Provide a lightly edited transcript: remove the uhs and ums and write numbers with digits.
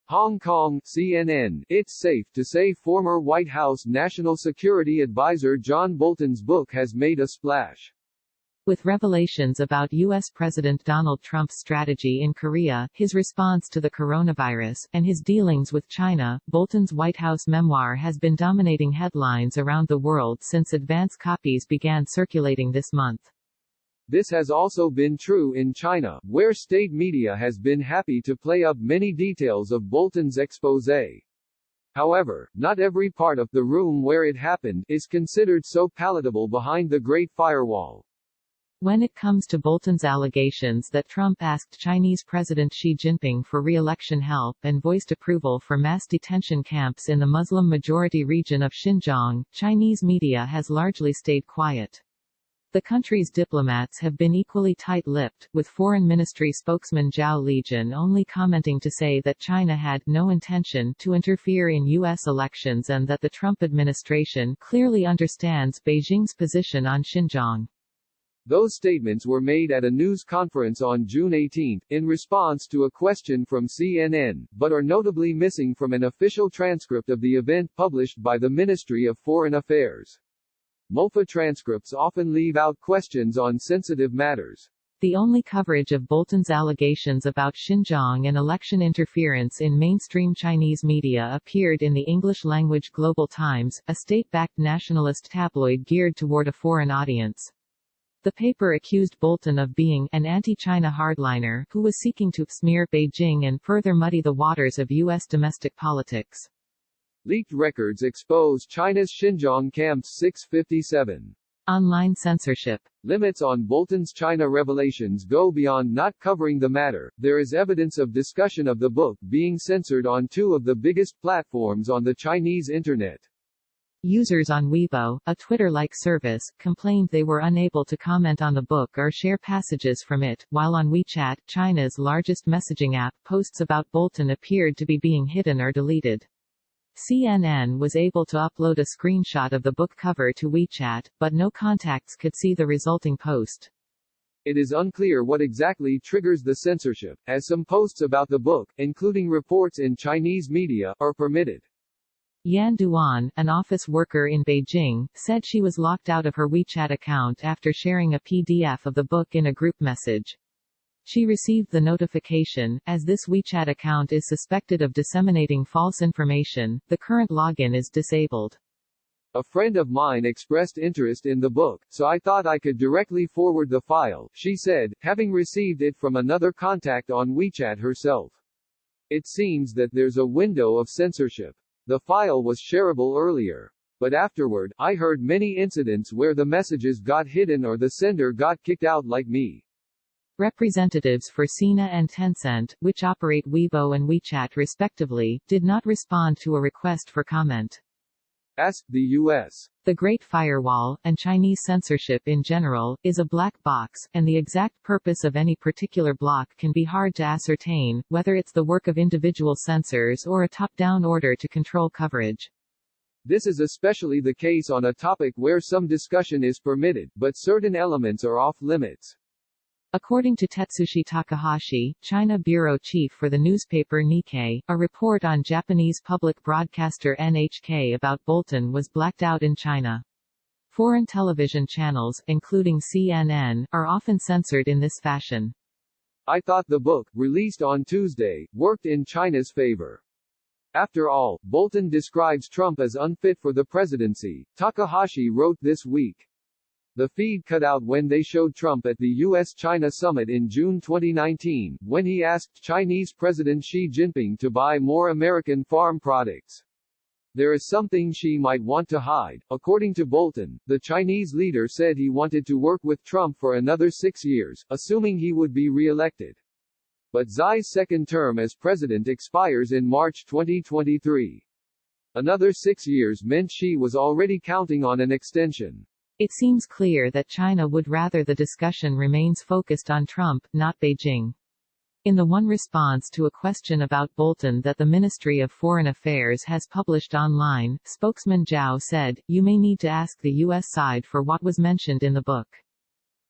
Hong Kong, CNN. It's safe to say former White House National Security Advisor John Bolton's book has made a splash. With revelations about U.S. President Donald Trump's strategy in Korea, his response to the coronavirus, and his dealings with China, Bolton's White House memoir has been dominating headlines around the world since advance copies began circulating this month. This has also been true in China, where state media has been happy to play up many details of Bolton's exposé. However, not every part of the room where it happened is considered so palatable behind the Great Firewall. When it comes to Bolton's allegations that Trump asked Chinese President Xi Jinping for re-election help and voiced approval for mass detention camps in the Muslim-majority region of Xinjiang, Chinese media has largely stayed quiet. The country's diplomats have been equally tight-lipped, with Foreign Ministry spokesman Zhao Lijian only commenting to say that China had no intention to interfere in U.S. elections and that the Trump administration clearly understands Beijing's position on Xinjiang. Those statements were made at a news conference on June 18, in response to a question from CNN, but are notably missing from an official transcript of the event published by the Ministry of Foreign Affairs. MOFA transcripts often leave out questions on sensitive matters. The only coverage of Bolton's allegations about Xinjiang and election interference in mainstream Chinese media appeared in the English-language Global Times, a state-backed nationalist tabloid geared toward a foreign audience. The paper accused Bolton of being an anti-China hardliner who was seeking to smear Beijing and further muddy the waters of U.S. domestic politics. Leaked records expose China's Xinjiang Camps 657. Online censorship. Limits on Bolton's China revelations go beyond not covering the matter. There is evidence of discussion of the book being censored on two of the biggest platforms on the Chinese internet. Users on Weibo, a Twitter-like service, complained they were unable to comment on the book or share passages from it, while on WeChat, China's largest messaging app, posts about Bolton appeared to be being hidden or deleted. CNN was able to upload a screenshot of the book cover to WeChat, but no contacts could see the resulting post. It is unclear what exactly triggers the censorship, as some posts about the book, including reports in Chinese media, are permitted. Yan Duan, an office worker in Beijing, said she was locked out of her WeChat account after sharing a PDF of the book in a group message. She received the notification, as this WeChat account is suspected of disseminating false information. The current login is disabled. A friend of mine expressed interest in the book, so I thought I could directly forward the file, she said, having received it from another contact on WeChat herself. It seems that there's a window of censorship. The file was shareable earlier. But afterward, I heard many incidents where the messages got hidden or the sender got kicked out like me. Representatives for Sina and Tencent, which operate Weibo and WeChat respectively, did not respond to a request for comment. Asked the U.S. The Great Firewall, and Chinese censorship in general, is a black box, and the exact purpose of any particular block can be hard to ascertain, whether it's the work of individual censors or a top-down order to control coverage. This is especially the case on a topic where some discussion is permitted, but certain elements are off-limits. According to Tetsushi Takahashi, China bureau chief for the newspaper Nikkei, a report on Japanese public broadcaster NHK about Bolton was blacked out in China. Foreign television channels, including CNN, are often censored in this fashion. I thought the book, released on Tuesday, worked in China's favor. After all, Bolton describes Trump as unfit for the presidency, Takahashi wrote this week. The feed cut out when they showed Trump at the U.S.-China summit in June 2019, when he asked Chinese President Xi Jinping to buy more American farm products. There is something Xi might want to hide. According to Bolton, the Chinese leader said he wanted to work with Trump for another 6 years, assuming he would be re-elected. But Xi's second term as president expires in March 2023. Another 6 years meant Xi was already counting on an extension. It seems clear that China would rather the discussion remains focused on Trump, not Beijing. In the one response to a question about Bolton that the Ministry of Foreign Affairs has published online, spokesman Zhao said, "You may need to ask the U.S. side for what was mentioned in the book."